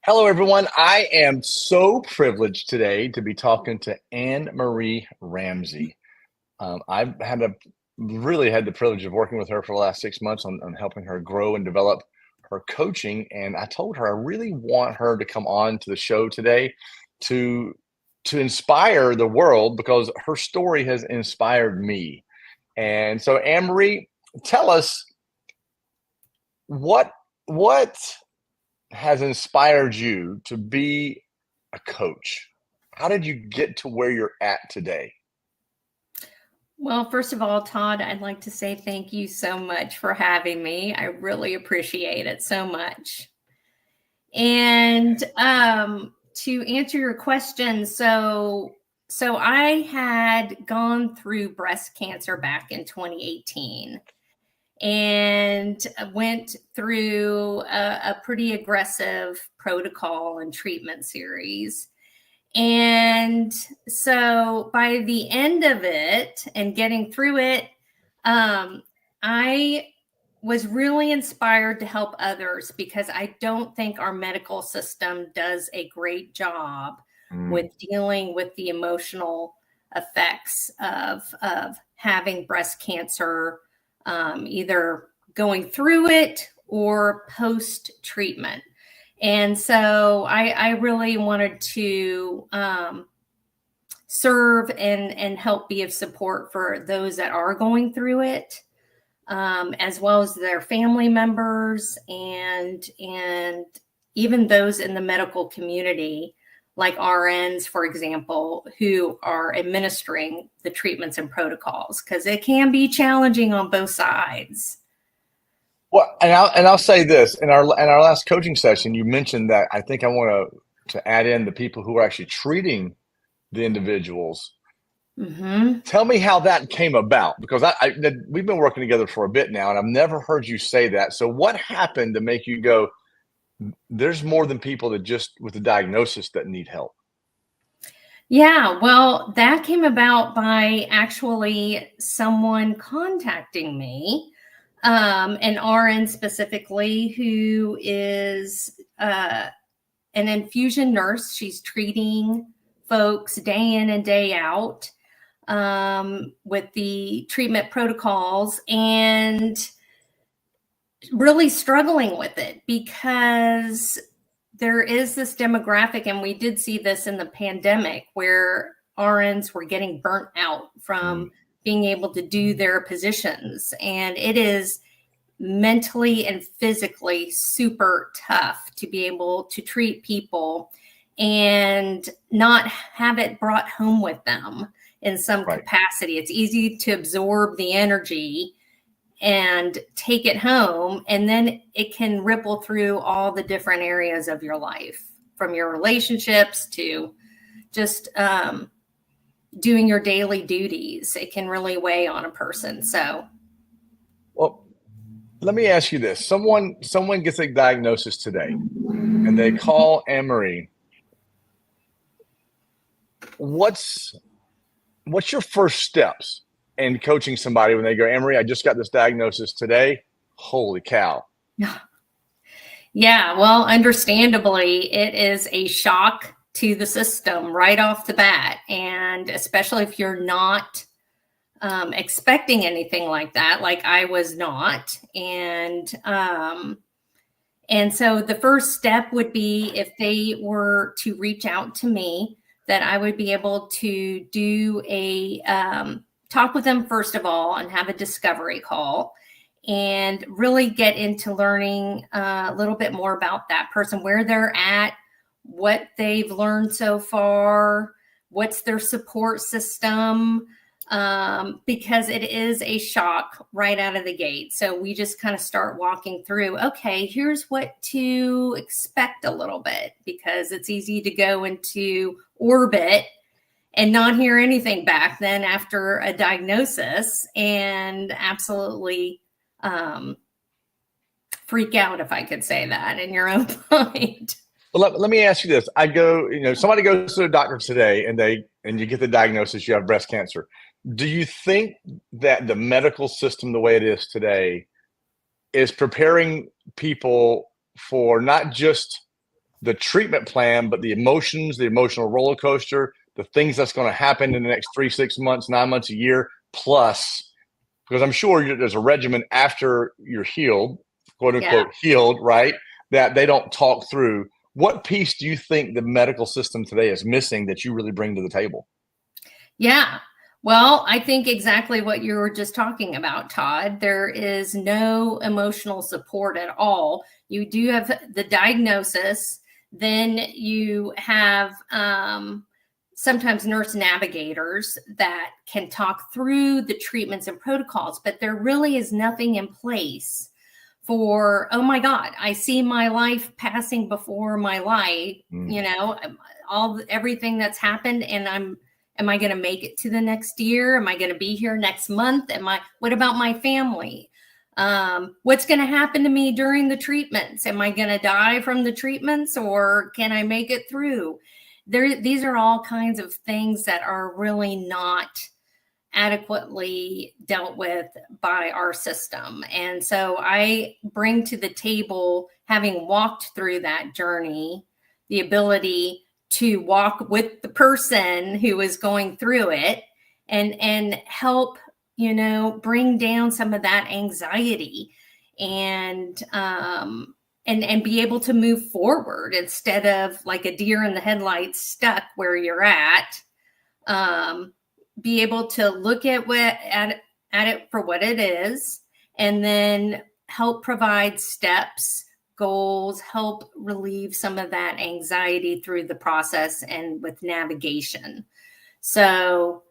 Hello, everyone. I am so privileged today to be talking to Anne Marie Ramsey. I've really had the privilege of working with her for the last 6 months on helping her grow and develop her coaching. And I told her I really want her to come on to the show today to to inspire the world because her story has inspired me. And so, Anne Marie, tell us what what has inspired you to be a coach? How did you get to where you're at today? Well, first of all, Todd, I'd like to say thank you so much for having me. I really appreciate it so much. And to answer your question, so I had gone through breast cancer back in 2018 and went through a pretty aggressive protocol and treatment series. And so by the end of it and getting through it, I was really inspired to help others because I don't think our medical system does a great job Mm, with dealing with the emotional effects of having breast cancer, either going through it or post treatment. And so I really wanted to serve and help be of support for those that are going through it, as well as their family members and even those in the medical community, like RNs, for example, who are administering the treatments and protocols, because it can be challenging on both sides. well, and I'll say this in our last coaching session, you mentioned that I think I want to add in the people who are actually treating the individuals. Hmm. Tell me how that came about because we've been working together for a bit now, and I've never heard you say that. So, what happened to make you go? There's more than people that just with the diagnosis that need help. Yeah, well, that came about by actually someone contacting me, an RN specifically, who is an infusion nurse. She's treating folks day in and day out with the treatment protocols and really struggling with it because there is this demographic, and we did see this in the pandemic where RNs were getting burnt out Mm, from being able to do their positions. And it is mentally and physically super tough to be able to treat people and not have it brought home with them in some right. capacity. It's easy to absorb the energy and take it home, and then it can ripple through all the different areas of your life, from your relationships to just doing your daily duties. It can really weigh on a person. So Well, let me ask you this: someone gets a diagnosis today, and they call Anne Marie. What's what's your first steps in coaching somebody when they go, Emery, I just got this diagnosis today. Holy cow. yeah, well, understandably, it is a shock to the system right off the bat. And especially if you're not expecting anything like that, like I was not. And so the first step would be if they were to reach out to me, that I would be able to do a talk with them first of all and have a discovery call and really get into learning a little bit more about that person, where they're at, what they've learned so far, what's their support system, because it is a shock right out of the gate. So we just kind of start walking through, okay, here's what to expect a little bit, because it's easy to go into orbit and not hear anything back then after a diagnosis and absolutely um, freak out, if I could say that, in your own mind. Well, let me ask you this. I go, somebody goes to the doctor today and you get the diagnosis, you have breast cancer. Do you think that the medical system, the way it is today, is preparing people for not just the treatment plan, but the emotions, the emotional roller coaster, the things that's going to happen in the next 3, 6 months, 9 months, a year, plus, because I'm sure there's a regimen after you're healed, quote Yeah. unquote, healed, right? That they don't talk through. What piece do you think the medical system today is missing that you really bring to the table? Yeah. Well, I think exactly what you were just talking about, Todd. There is no emotional support at all. You do have the diagnosis, then you have sometimes nurse navigators that can talk through the treatments and protocols, but there really is nothing in place for, oh my God, I see my life passing before my life, Mm. everything that's happened, and am I going to make it to the next year? Am I going to be here next month? What about my family? What's going to happen to me during the treatments? Am I going to die from the treatments, or can I make it through? These are all kinds of things that are really not adequately dealt with by our system. And so I bring to the table, having walked through that journey, the ability to walk with the person who is going through it and help, bring down some of that anxiety and be able to move forward instead of like a deer in the headlights stuck where you're at. Be able to look at it for what it is, and then help provide steps, goals, help relieve some of that anxiety through the process and with navigation. So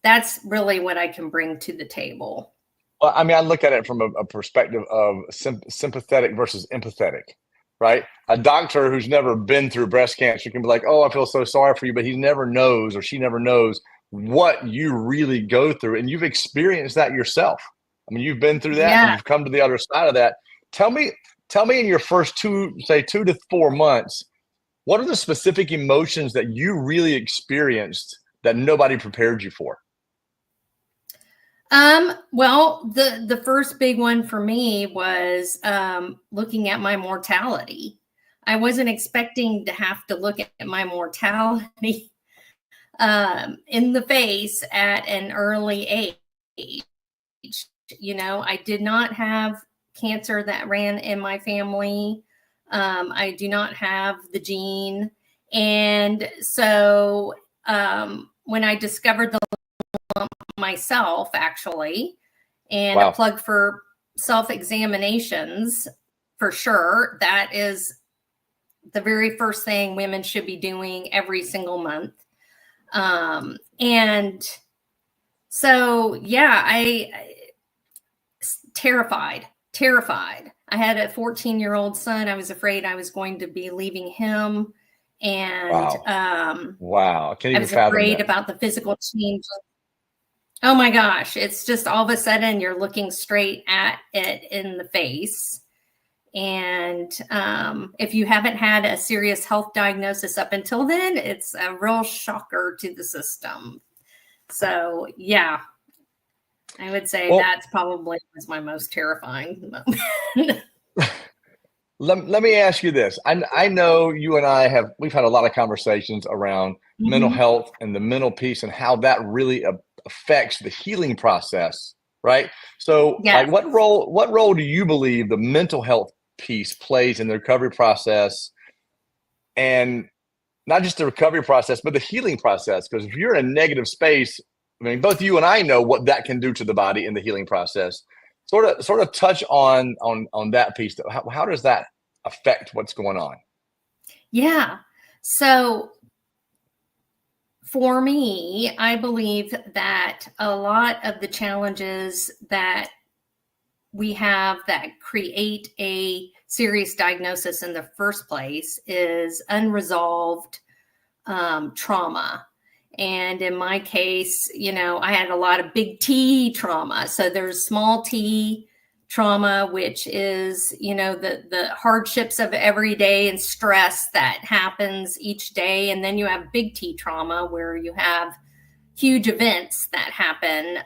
that's really what I can bring to the table. Well, I mean, I look at it from a perspective of sympathetic versus empathetic, right? A doctor who's never been through breast cancer can be like, "Oh, I feel so sorry for you," but he never knows, or she never knows what you really go through, and you've experienced that yourself. I mean, you've been through that, and Yeah. you've come to the other side of that. Tell me, tell me, in your first 2 to 4 months, what are the specific emotions that you really experienced that nobody prepared you for? Well, the first big one for me was looking at my mortality. I wasn't expecting to have to look at my mortality in the face at an early age. I did not have cancer that ran in my family. I do not have the gene. And so when I discovered the myself, actually, and a Wow. plug for self-examinations, for sure, that is the very first thing women should be doing every single month. And so, yeah, I terrified. I had a 14-year-old son. I was afraid I was going to be leaving him. And Wow. Wow. I can't I even was fathom afraid that. about the physical change. Oh my gosh. It's just all of a sudden you're looking straight at it in the face. And if you haven't had a serious health diagnosis up until then, it's a real shocker to the system. So, yeah, I would say Well, that's probably was my most terrifying moment. let me ask you this. I know you and I we've had a lot of conversations around mental Mhm. health and the mental piece and how that really affects the healing process, right? So, Yes. like, what role do you believe the mental health piece plays in the recovery process, and not just the recovery process, but the healing process? Because if you're in a negative space, I mean, both you and I know what that can do to the body in the healing process. Sort of touch on that piece. How does that affect what's going on? Yeah. So for me, I believe that a lot of the challenges that we have that create a serious diagnosis in the first place is unresolved trauma. And in my case, I had a lot of big T trauma. So there's small T trauma, which is, the hardships of every day and stress that happens each day. And then you have big T trauma, where you have huge events that happen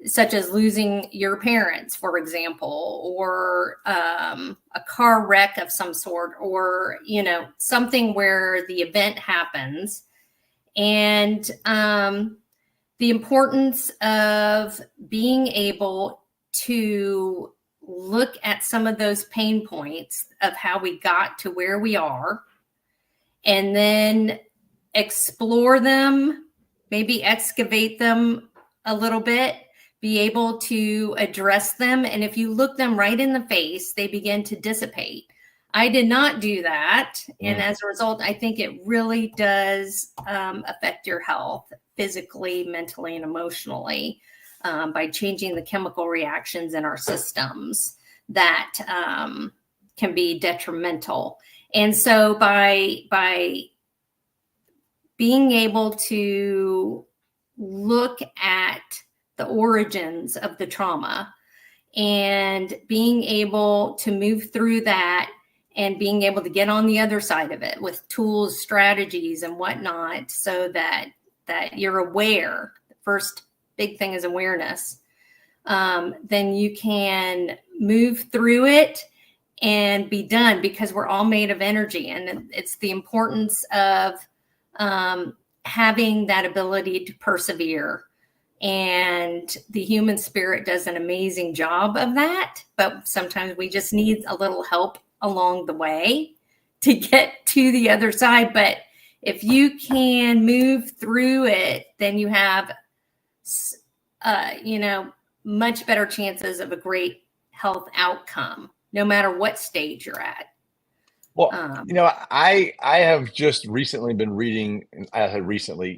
such as losing your parents, for example, or a car wreck of some sort, or, something where the event happens. And the importance of being able to look at some of those pain points of how we got to where we are, and then explore them, maybe excavate them a little bit, be able to address them. And if you look them right in the face, they begin to dissipate. I did not do that. And as a result, I think it really does affect your health physically, mentally, and emotionally by changing the chemical reactions in our systems that can be detrimental. And so by being able to look at the origins of the trauma and being able to move through that and being able to get on the other side of it with tools, strategies, and whatnot, so that you're aware. The first big thing is awareness. Then you can move through it and be done, because we're all made of energy. And it's the importance of having that ability to persevere. And the human spirit does an amazing job of that. But sometimes we just need a little help along the way to get to the other side. But if you can move through it, then you have, much better chances of a great health outcome, no matter what stage you're at. Well, I have just recently been reading, and I had recently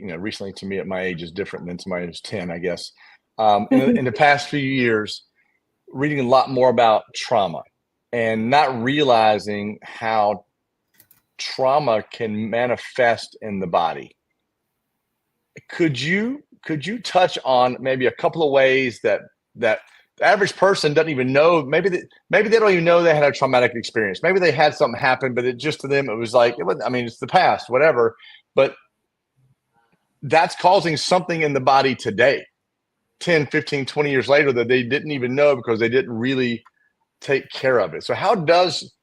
to me at my age is different than somebody who's 10, I guess. In the past few years, reading a lot more about trauma and not realizing how trauma can manifest in the body. Could you touch on maybe a couple of ways that the average person doesn't even know? Maybe they don't even know they had a traumatic experience. Maybe they had something happen, but it just, to them, it was like, it's the past, whatever. But that's causing something in the body today, 10, 15, 20 years later, that they didn't even know because they didn't really take care of it. So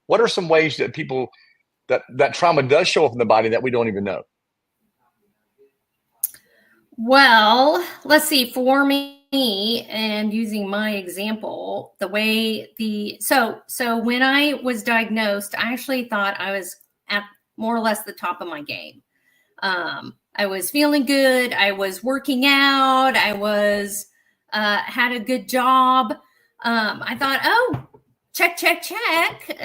what are some ways that people, that trauma does show up in the body that we don't even know? Well, let's see. For me, and using my example, so when I was diagnosed, I actually thought I was at more or less the top of my game. I was feeling good. I was working out. I was had a good job. I thought, oh, check.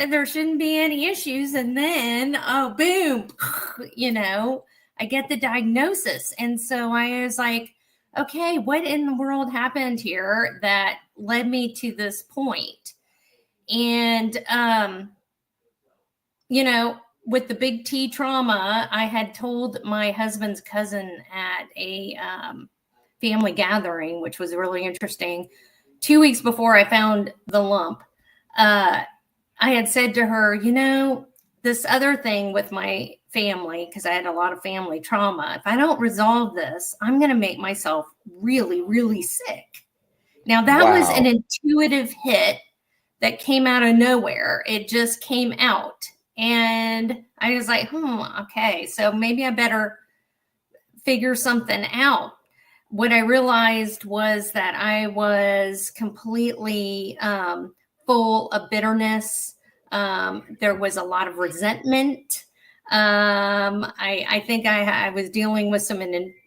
There shouldn't be any issues. And then, oh, boom, I get the diagnosis. And so I was like, okay, what in the world happened here that led me to this point? And, with the big T trauma, I had told my husband's cousin at a family gathering, which was really interesting. 2 weeks before I found the lump, I had said to her, this other thing with my family, because I had a lot of family trauma, if I don't resolve this, I'm going to make myself really, really sick. Now, that was an intuitive hit that came out of nowhere. It just came out. And I was like, okay, so maybe I better figure something out. What I realized was that I was completely full of bitterness. There was a lot of resentment. I think I was dealing with some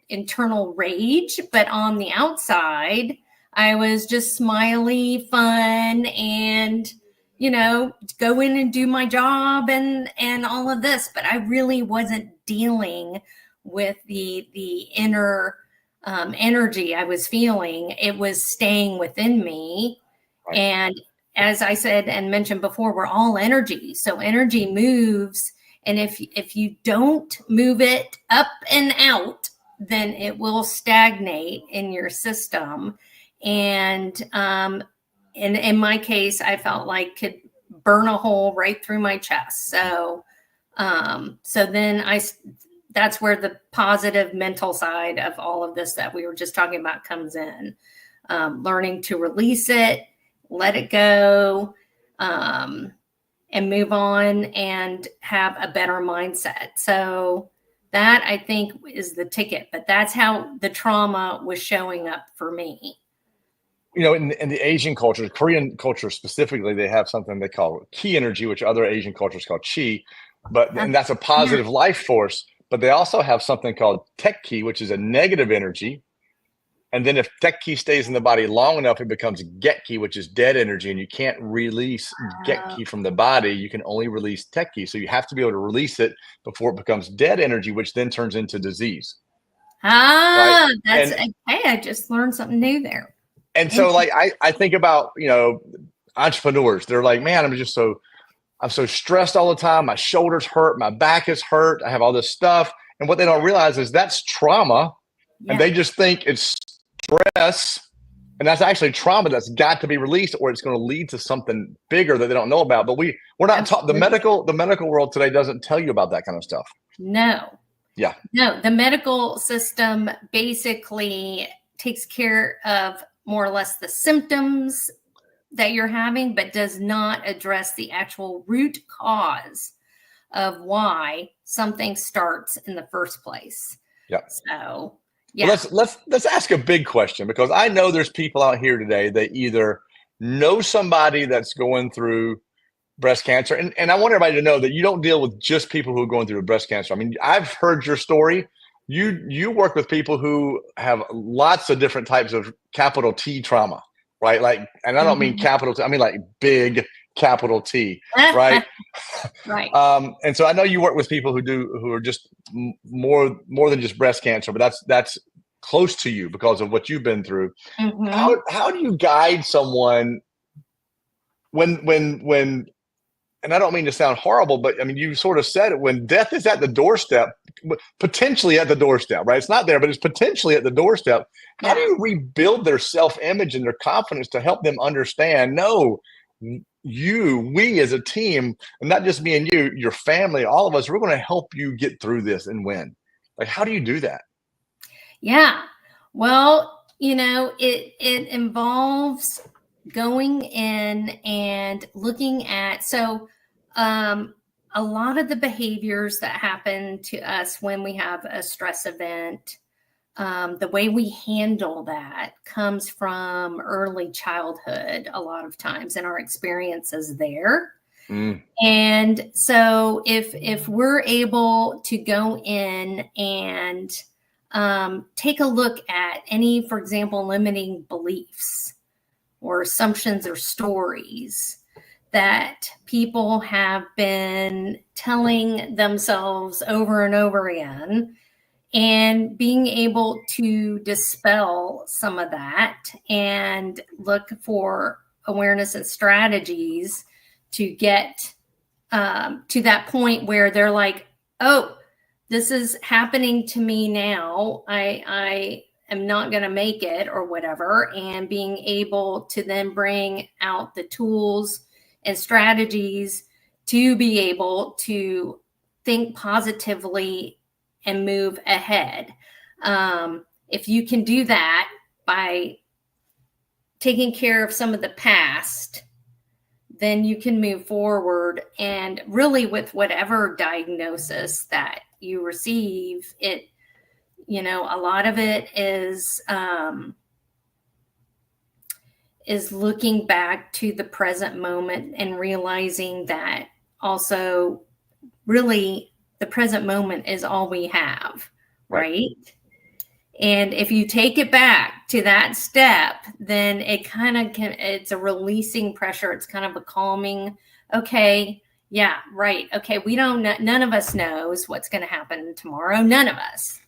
internal rage, but on the outside, I was just smiley, fun, and go in and do my job and all of this. But I really wasn't dealing with the inner energy I was feeling. It was staying within me. Right. And as I said and mentioned before, we're all energy. So energy moves. And if you don't move it up and out, then it will stagnate in your system. And in my case, I felt like could burn a hole right through my chest. So then that's where the positive mental side of all of this that we were just talking about comes in. learning to release it, let it go, and move on and have a better mindset. So that, I think, is the ticket, but that's how the trauma was showing up for me. In the Asian culture, Korean culture specifically, they have something they call ki energy, which other Asian cultures call chi, and that's a positive life force. But they also have something called tek ki, which is a negative energy. And then if tek ki stays in the body long enough, it becomes get ki, which is dead energy, and you can't release get ki from the body. You can only release tek ki. So you have to be able to release it before it becomes dead energy, which then turns into disease. Right? That's okay. I just learned something new there. And so, like, I think about, entrepreneurs. They're like, man, I'm so stressed all the time. My shoulders hurt. My back is hurt. I have all this stuff. And what they don't realize is that's trauma. Yeah. And they just think it's stress. And that's actually trauma that's got to be released, or it's going to lead to something bigger that they don't know about. But we're not taught. The medical world today doesn't tell you about that kind of stuff. No. Yeah. No, the medical system basically takes care of more or less the symptoms that you're having, but does not address the actual root cause of why something starts in the first place. Yeah. So, yeah. Well, let's ask a big question, because I know there's people out here today that either know somebody that's going through breast cancer, and I want everybody to know that you don't deal with just people who are going through breast cancer. I mean, I've heard your story. You work with people who have lots of different types of capital T trauma, right? Like, and I don't mean capital T, I mean like big capital T, right? Right. And so I know you work with people who are just more than just breast cancer, but that's close to you because of what you've been through. How do you guide someone when and I don't mean to sound horrible, but I mean, you sort of said it, when death is at the doorstep, potentially at the doorstep, right? It's not there, but it's potentially at the doorstep. How do you rebuild their self-image and their confidence to help them understand, no, we as a team, and not just me and you, your family, all of us, we're going to help you get through this and win. Like, how do you do that? Yeah. Well, it involves going in and looking at, a lot of the behaviors that happen to us when we have a stress event, the way we handle that comes from early childhood a lot of times, and our experiences there. And so if we're able to go in and take a look at any, for example, limiting beliefs or assumptions or stories that people have been telling themselves over and over again, and being able to dispel some of that and look for awareness and strategies to get to that point where they're like, oh, this is happening to me now. I am not going to make it, or whatever. And being able to then bring out the tools and strategies to be able to think positively and move ahead. If you can do that by taking care of some of the past, then you can move forward. And really, with whatever diagnosis that you receive, a lot of it is looking back to the present moment and realizing that also really the present moment is all we have, right? And if you take it back to that step, then it kind of it's a releasing pressure. It's kind of a calming, okay, yeah, right. Okay, we don't know, none of us knows what's going to happen tomorrow. None of us,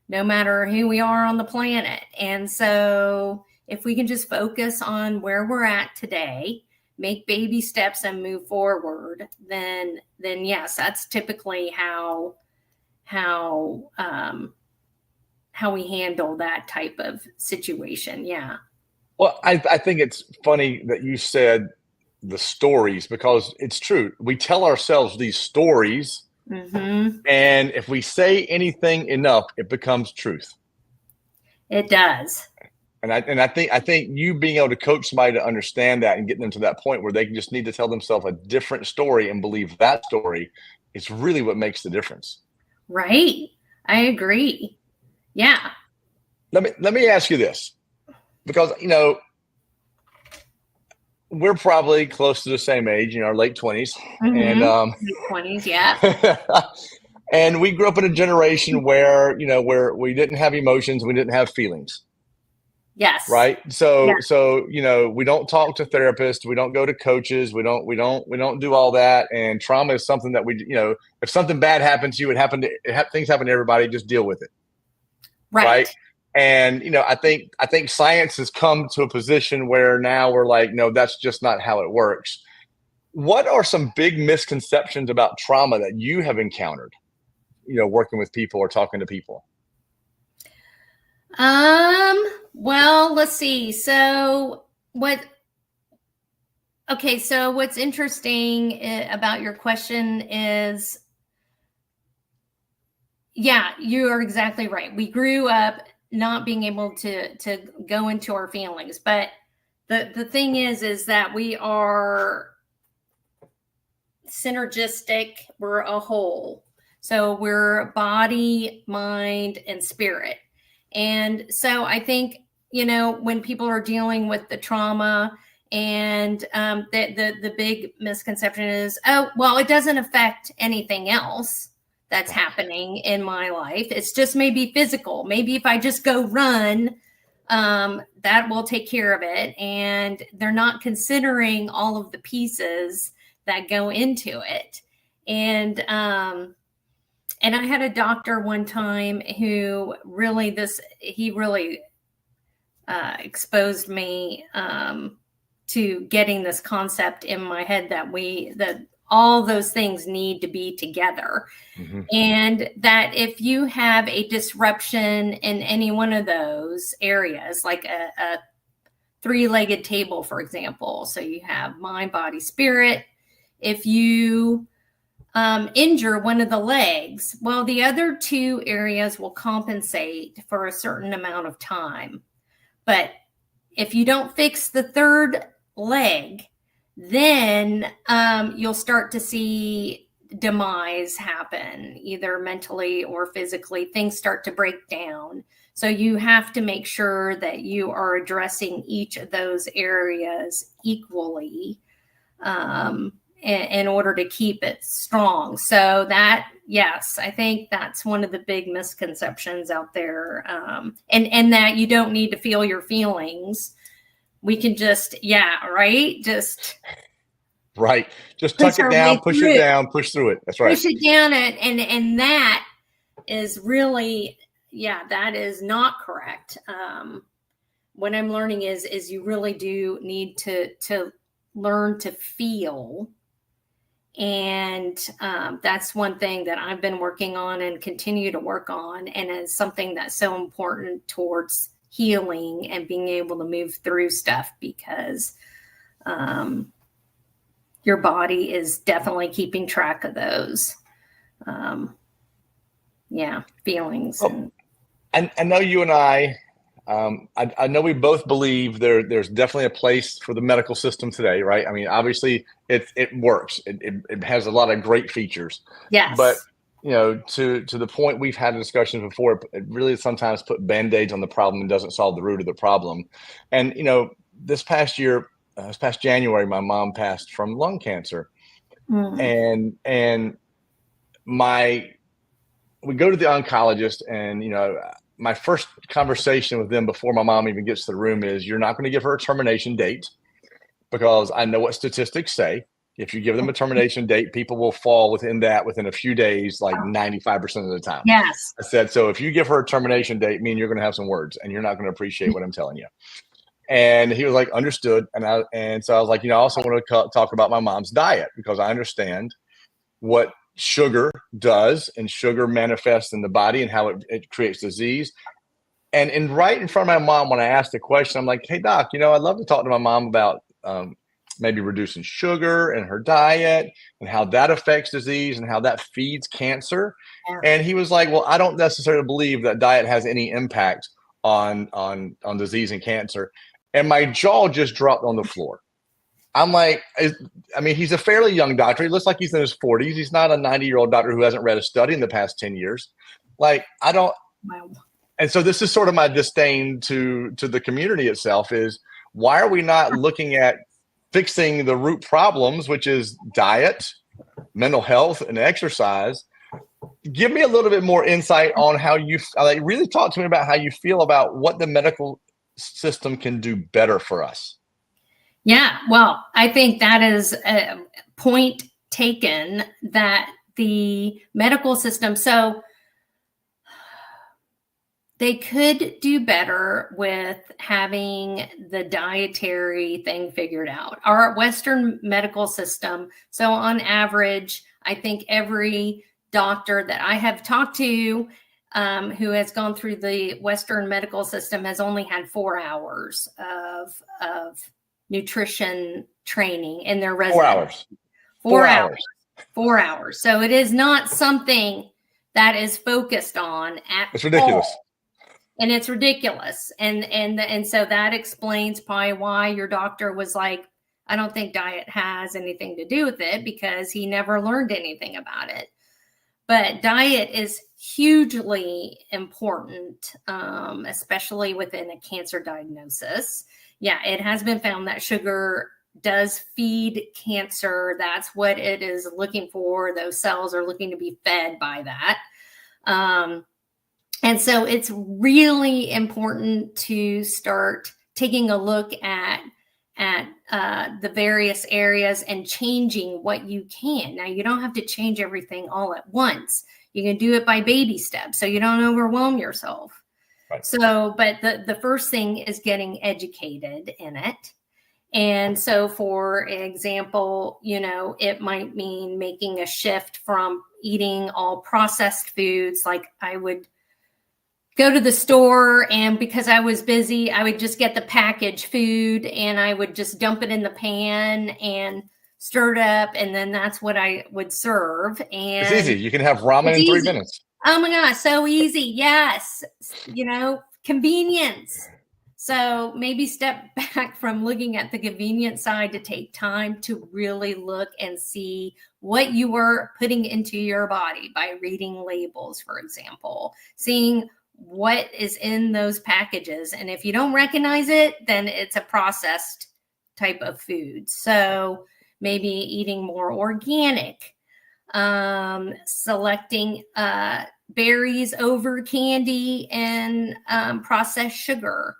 no matter who we are on the planet. And so if we can just focus on where we're at today, make baby steps and move forward, then yes, that's typically how we handle that type of situation. Yeah. Well, I think it's funny that you said the stories, because it's true. We tell ourselves these stories, and if we say anything enough, it becomes truth. It does. And I think you being able to coach somebody to understand that and get them to that point where they just need to tell themselves a different story and believe that story is really what makes the difference. Right. I agree. Yeah. Let me ask you this, because we're probably close to the same age, our late 20s, and Mm-hmm. 20s. Yeah. and we grew up in a generation where we didn't have emotions, we didn't have feelings. Yes. Right. Yeah. So, we don't talk to therapists, we don't go to coaches, we don't do all that. And trauma is something that if something bad happens to you, things happen to everybody, just deal with it. Right. Right. And, I think science has come to a position where now we're like, no, that's just not how it works. What are some big misconceptions about trauma that you have encountered, working with people or talking to people? Well, let's see. So what's interesting about your question is, yeah, you are exactly right. We grew up not being able to go into our feelings, but the thing is that we are synergistic. We're a whole. So we're body, mind, and spirit. And so I think, when people are dealing with the trauma, and the big misconception is, oh, well, it doesn't affect anything else that's happening in my life. It's just maybe physical. Maybe if I just go run, that will take care of it. And they're not considering all of the pieces that go into it. And I had a doctor one time who really exposed me to getting this concept in my head that all those things need to be together. Mm-hmm. And that if you have a disruption in any one of those areas, like a three-legged table, for example, so you have mind, body, spirit. If you injure one of the legs, well, the other two areas will compensate for a certain amount of time. But if you don't fix the third leg, then you'll start to see demise happen, either mentally or physically. Things start to break down. So you have to make sure that you are addressing each of those areas equally, in order to keep it strong. So yes, I think that's one of the big misconceptions out there. And that you don't need to feel your feelings. We can just, right. Right. Just tuck it down, push it down, push through it. That's right. Push it down. And that is really, that is not correct. What I'm learning is you really do need to learn to feel. And that's one thing that I've been working on and continue to work on. And it's something that's so important towards healing and being able to move through stuff, because your body is definitely keeping track of those feelings. Well, I know you and I know we both believe there's definitely a place for the medical system today, right? I mean, obviously it works. It has a lot of great features. Yes. But to the point we've had discussions before, it really sometimes put band-aids on the problem and doesn't solve the root of the problem. And this past January, my mom passed from lung cancer. And we go to the oncologist, and my first conversation with them before my mom even gets to the room is, you're not going to give her a termination date, because I know what statistics say. If you give them a termination date, people will fall within a few days, like 95% of the time. Yes. I said, so if you give her a termination date, me and you're going to have some words, and you're not going to appreciate what I'm telling you. And he was like, understood. And so I was like, I also want to talk about my mom's diet, because I understand what sugar does, and sugar manifests in the body and how it creates disease. And right in front of my mom, when I asked the question, I'm like, hey, doc, I'd love to talk to my mom about maybe reducing sugar in her diet and how that affects disease and how that feeds cancer. Yeah. And he was like, well, I don't necessarily believe that diet has any impact on disease and cancer, and my jaw just dropped on the floor. I'm like, I mean, he's a fairly young doctor. He looks like he's in his 40s. He's not a 90-year-old doctor who hasn't read a study in the past 10 years. Like, I don't. Wow. And so this is sort of my disdain to the community itself is, why are we not looking at fixing the root problems, which is diet, mental health, and exercise? Give me a little bit more insight on how you like, really talk to me about how you feel about what the medical system can do better for us. Yeah, well, I think that is a point taken, that the medical system, so they could do better with having the dietary thing figured out. Our Western medical system, so on average, I think every doctor that I have talked to who has gone through the Western medical system has only had 4 hours of nutrition training in their residency. 4 hours. 4 hours. 4 hours. So it is not something that is focused on at It's ridiculous. all. And it's ridiculous. And so that explains probably why your doctor was like, I don't think diet has anything to do with it, because he never learned anything about it. But diet is hugely important, especially within a cancer diagnosis. Yeah, it has been found that sugar does feed cancer. That's what it is looking for. Those cells are looking to be fed by that. And so it's really important to start taking a look at the various areas and changing what you can. Now, you don't have to change everything all at once. You can do it by baby steps so you don't overwhelm yourself. Right. So, but the first thing is getting educated in it. And so, for example, it might mean making a shift from eating all processed foods. Like, I would go to the store, and because I was busy, I would just get the packaged food and I would just dump it in the pan and stir it up, and then that's what I would serve. And it's easy. You can have ramen in 3 minutes. Oh my gosh, so easy. Yes. Convenience. So maybe step back from looking at the convenience side to take time to really look and see what you are putting into your body by reading labels, for example, seeing what is in those packages. And if you don't recognize it, then it's a processed type of food. So maybe eating more organic, selecting berries over candy and processed sugar,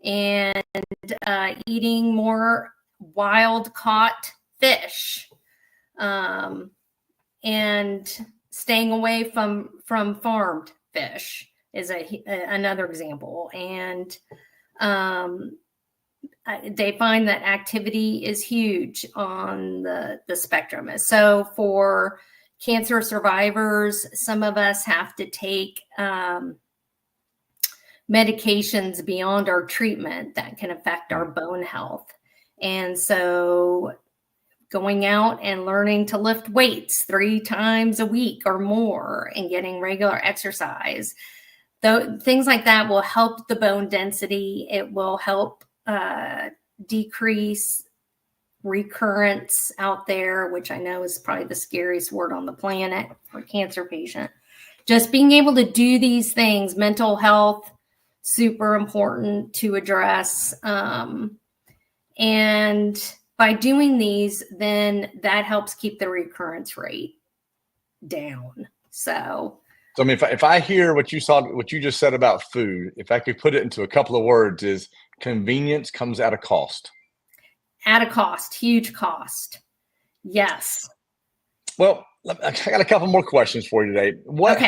and eating more wild caught fish, and staying away from farmed fish is another example. And they find that activity is huge on the spectrum. So for cancer survivors, some of us have to take medications beyond our treatment that can affect our bone health. And so going out and learning to lift weights 3 times a week or more and getting regular exercise, though, things like that will help the bone density. It will help decrease recurrence out there, which I know is probably the scariest word on the planet for a cancer patient. Just being able to do these things, mental health, super important to address. And by doing these, then that helps keep the recurrence rate down. So I mean, if I hear what you just said about food, if I could put it into a couple of words, is convenience comes at a cost. At a cost, huge cost. Yes. Well, I got a couple more questions for you today. Okay.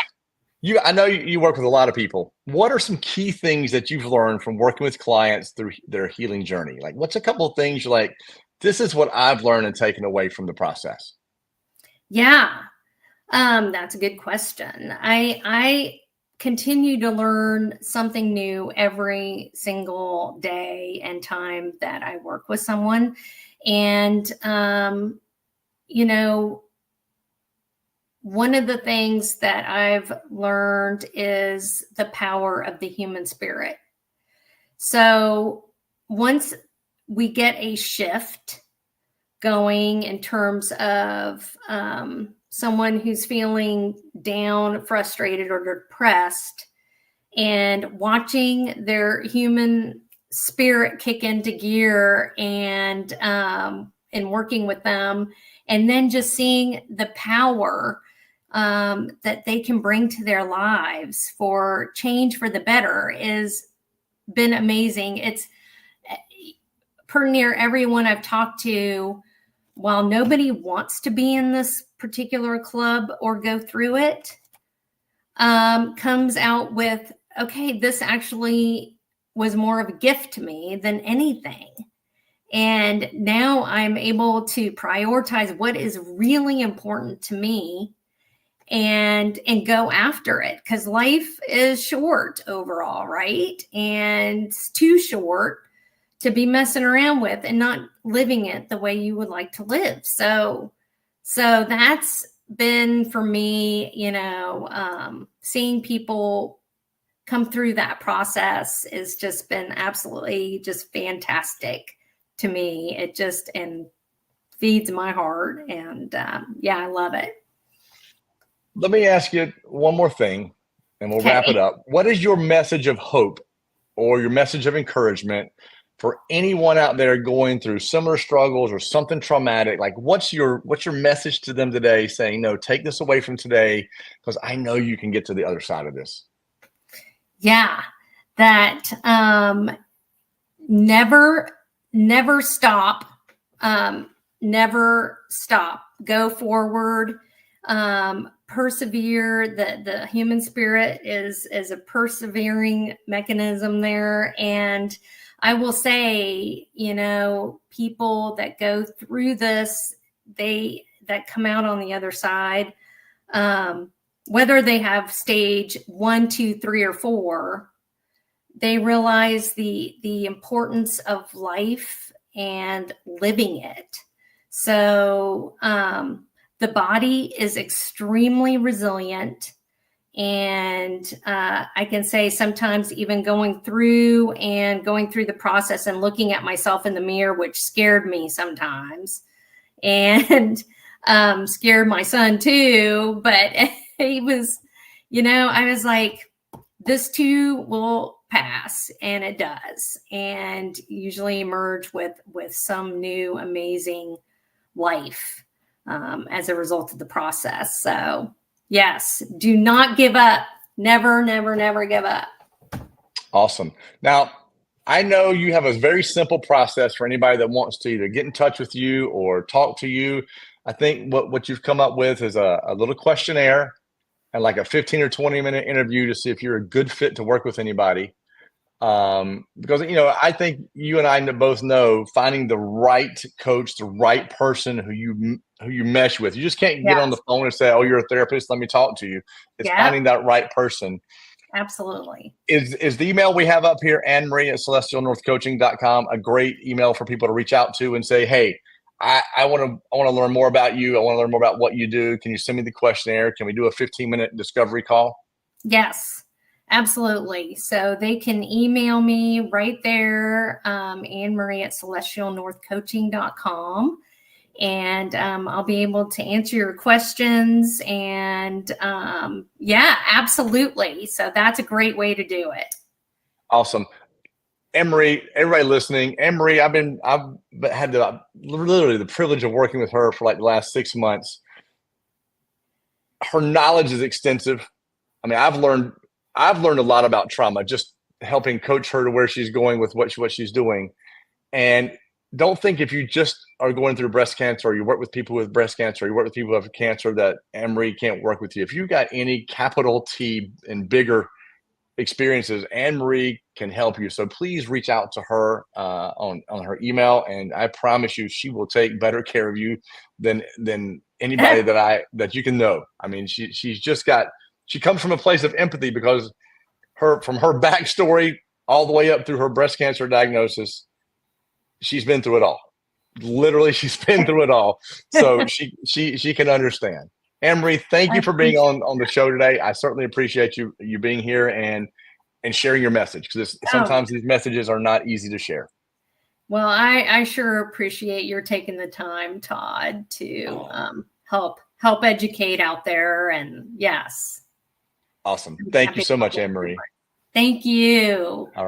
I know you work with a lot of people. What are some key things that you've learned from working with clients through their healing journey? Like, what's a couple of things you're like, this is what I've learned and taken away from the process? Yeah. That's a good question. I continue to learn something new every single day and time that I work with someone. And, one of the things that I've learned is the power of the human spirit. So once we get a shift going in terms of someone who's feeling down, frustrated, or depressed, and watching their human spirit kick into gear, and working with them, and then just seeing the power that they can bring to their lives for change for the better is been amazing. It's per near everyone I've talked to, while nobody wants to be in this particular club or go through it, comes out with, okay, this actually was more of a gift to me than anything. And now I'm able to prioritize what is really important to me and go after it, because life is short overall, right? And it's too short to be messing around with and not living it the way you would like to live. So that's been for me, seeing people come through that process has just been absolutely just fantastic to me. It just and feeds my heart, and I love it. Let me ask you one more thing, and we'll wrap it up. What is your message of hope or your message of encouragement for anyone out there going through similar struggles or something traumatic? Like, what's your message to them today, saying, no, take this away from today, because I know you can get to the other side of this? Yeah, that never stop. Never stop. Go forward. Persevere. The human spirit is a persevering mechanism there. And I will say, people that go through this, that come out on the other side, whether they have stage 1, 2, 3, or 4, they realize the importance of life and living it. So the body is extremely resilient. And I can say sometimes even going through the process and looking at myself in the mirror, which scared me sometimes, and scared my son too. But he was, I was like, this too will pass, and it does, and usually emerge with some new amazing life as a result of the process. So yes, do not give up. Never, never, never give up. Awesome. Now, I know you have a very simple process for anybody that wants to either get in touch with you or talk to you. I think what you've come up with is a little questionnaire and like a 15 or 20-minute interview to see if you're a good fit to work with anybody. Because, I think you and I both know finding the right coach, the right person who you mesh with. You just can't get on the phone and say, oh, you're a therapist, let me talk to you. It's finding that right person. Absolutely. Is the email we have up here, Anne-Marie at celestialnorthcoaching.com, a great email for people to reach out to and say, hey, I want to learn more about you. I want to learn more about what you do. Can you send me the questionnaire? Can we do a 15-minute discovery call? Yes, absolutely. So they can email me right there, Anne-Marie at celestialnorthcoaching.com. And I'll be able to answer your questions. And absolutely. So that's a great way to do it. Awesome. Anne-Marie, everybody listening, Anne-Marie, I've had literally the privilege of working with her for like the last 6 months. Her knowledge is extensive. I mean, I've learned a lot about trauma, just helping coach her to where she's going with what she's doing. And don't think if you just are going through breast cancer, or you work with people with breast cancer, or you work with people who have cancer, that Anne-Marie can't work with you. If you've got any capital T and bigger experiences, Anne-Marie can help you. So please reach out to her on her email, and I promise you she will take better care of you than anybody that you can know. I mean, she comes from a place of empathy, because from her backstory all the way up through her breast cancer diagnosis, she's been through it all. Literally, she's been through it all. So she can understand. Anne-Marie, thank I you for being appreciate on the show today. I certainly appreciate you being here and sharing your message, because Oh, sometimes these messages are not easy to share. well, I sure appreciate your taking the time, Todd, to help educate out there. And yes, Awesome. I'm Thank you happy to so help much, make a Anne-Marie. difference. Thank you. All right.